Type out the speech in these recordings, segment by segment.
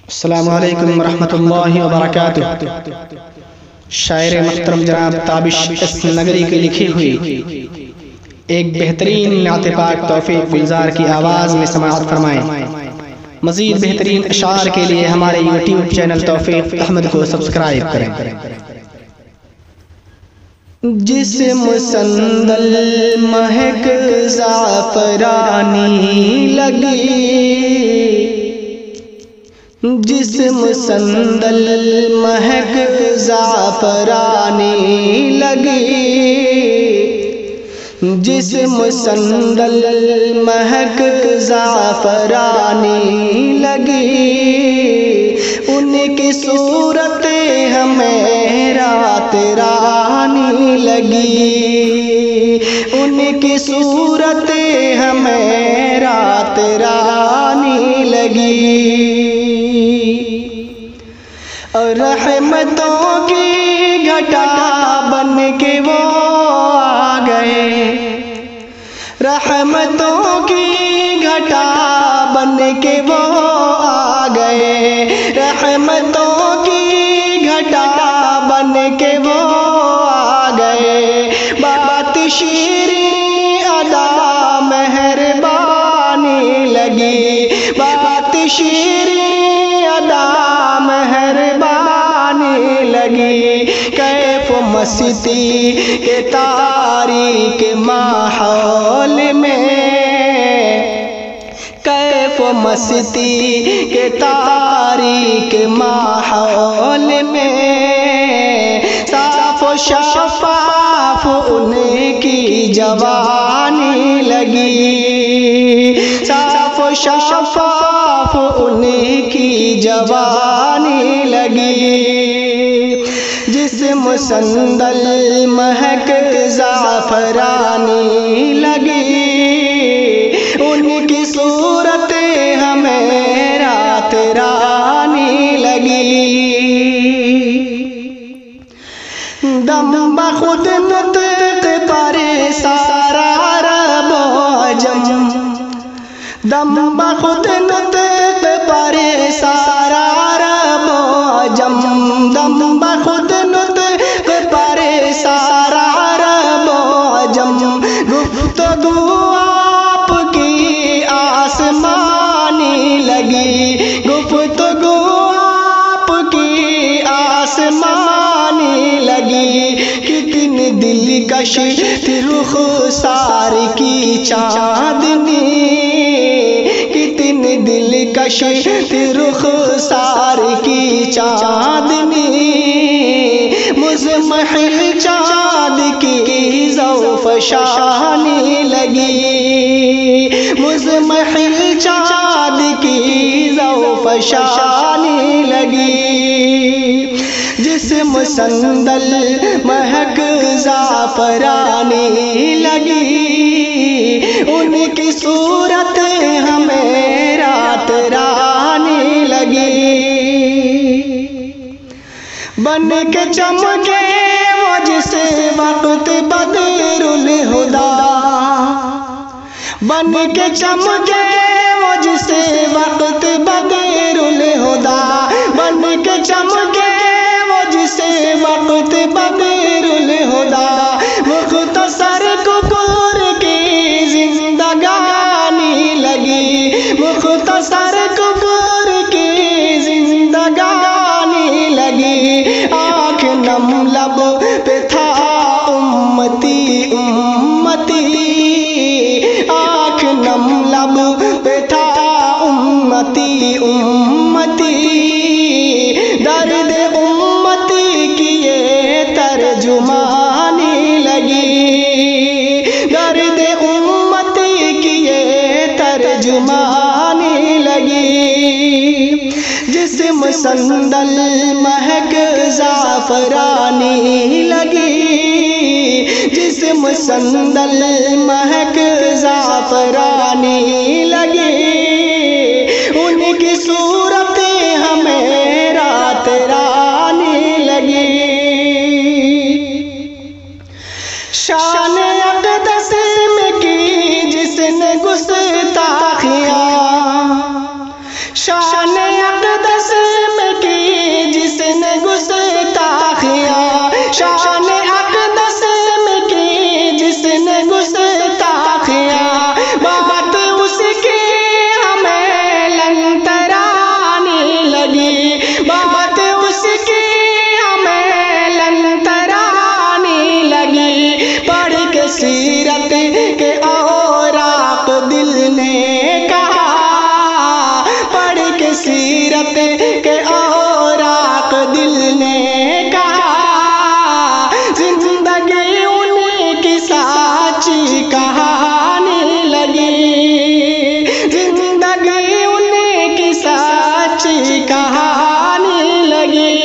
السلام علیکم ورحمۃ اللہ وبرکاتہ۔ شاعر محترم جناب تابش اس نگری کی لکھی ہوئی ایک بہترین نعت پاک توفیق گلزار کی آواز میں سماعت فرمائیں۔ مزید بہترین اشعار کے لیے ہمارے یوٹیوب چینل توفیق احمد کو سبسکرائب کریں۔ جسم سندل مہک زعفرانی لگی، جسم سندل مہک زعفرانی لگی، جسم سندل مہک زعفرانی لگی، ان کی صورت ہمیں رات رانی لگی، ان کی صورت ہمیں رات رانی لگی۔ رحمتوں کی گھٹا بن کے وہ آ گئے، رحمتوں کی گھٹا بن کے وہ آ گئے، رحمتوں کی گھٹا بن کے وہ آ گئے، بات شیریں ادا مہربانی لگی، بات شیریں ادا مہربانی لگی، کیف مستی کے تاریک ماحول میں، کیف مستی کے تاریک ماحول میں، صاف و شفاف ان کی جوانی لگی، صاف و شفاف ان کی جوانی لگی، جسم سندل مہک زعفرانی لگی، ان کی صورت ہمیں رات رانی لگی، دم بخود نطق پر سارا عرب و عجم، دم بخود نطق پر سارا عرب و عجم، دم بخود نطق پر سارا عرب و عجم، گفتگو آپ کی آسمانی لگی، گفتگو آپ کی آسمانی لگی، کتنی دلکش تھی رخسار کی چاندنی، کتنی دلکش تھی رخسار کی چاندنی، مزمحل چاند کی ذوفشانی لگی، مزمحل چاند کی ذوفشانی لگی، جسم سندل مہک زعفرانی لگی، ان کی صورت ہمیں رات رانی لگی، بن کے چمکے وہ جس وقت بدر الہدا، بن کے چمکے وہ جس وقت بدر الہدا، بن کے چمکے وہ جس وقت بدر الہدا، مختصر کفر کی زندگانی لگی، مختصر کفر کی زندگانی لگی، آنکھ نم لب پہ تھا امتی امتی، آنکھ نم لب پہ تھا امتی امتی، درد امتی کی یہ ترجمانی لگی، درد امتی کی یہ ترجمانی لگی، جسم سندل مہک زعفرانی لگی، جسم سندل مہک زعفرانی لگی، ان کی صورت ہمیں رات رانی لگی، شان اقدس میں کی جس نے گستاخیاں، شان اقدس میں کی جس نے گستاخیاں، شان اقدس میں کی جس نے گستاخیاں، بات اس کی ہمیں لنترانی لگی، بات اس کی ہمیں لنترانی لگی، پڑھ کے سیرت کے اوراق دل نے کہا، پڑھ کے سیرت کے اوراق دل نے کہا، زندگی انہیں کی سچی کہانی لگی، زندگی انہیں کی سچی کہانی لگی،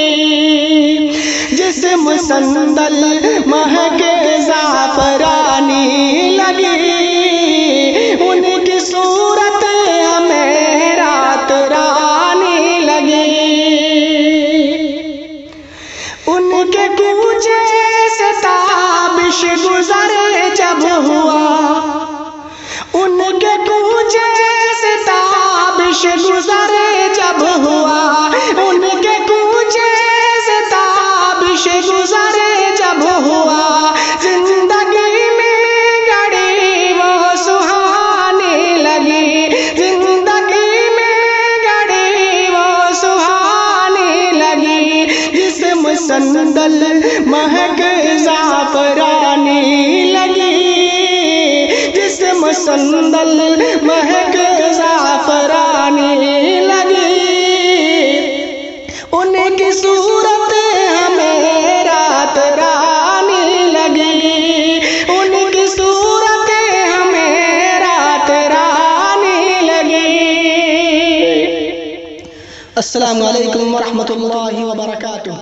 جسم سندل مہک زعفرانی لگی، ان کی صورت ہمیں رات رانی لگی، ان کے کوچے سے تابش گزرے جب ہوا، ان کے کوچے سے تابش گزرے جب ہوا، ان کے کوچے سے تابش گزرے جب ہوا، زندگی میں گڑی وہ سہانی لگی، زندگی میں گڑی وہ سہانی لگی، جسم سندل مہک زعفرانی لگی، جسم سندل مہک زعفرانی لگی، ان کی صورت ہمیں رات رانی لگی، ان کی صورت ہمیں رات رانی لگی۔ السلام علیکم ورحمۃ اللہ وبرکاتہ۔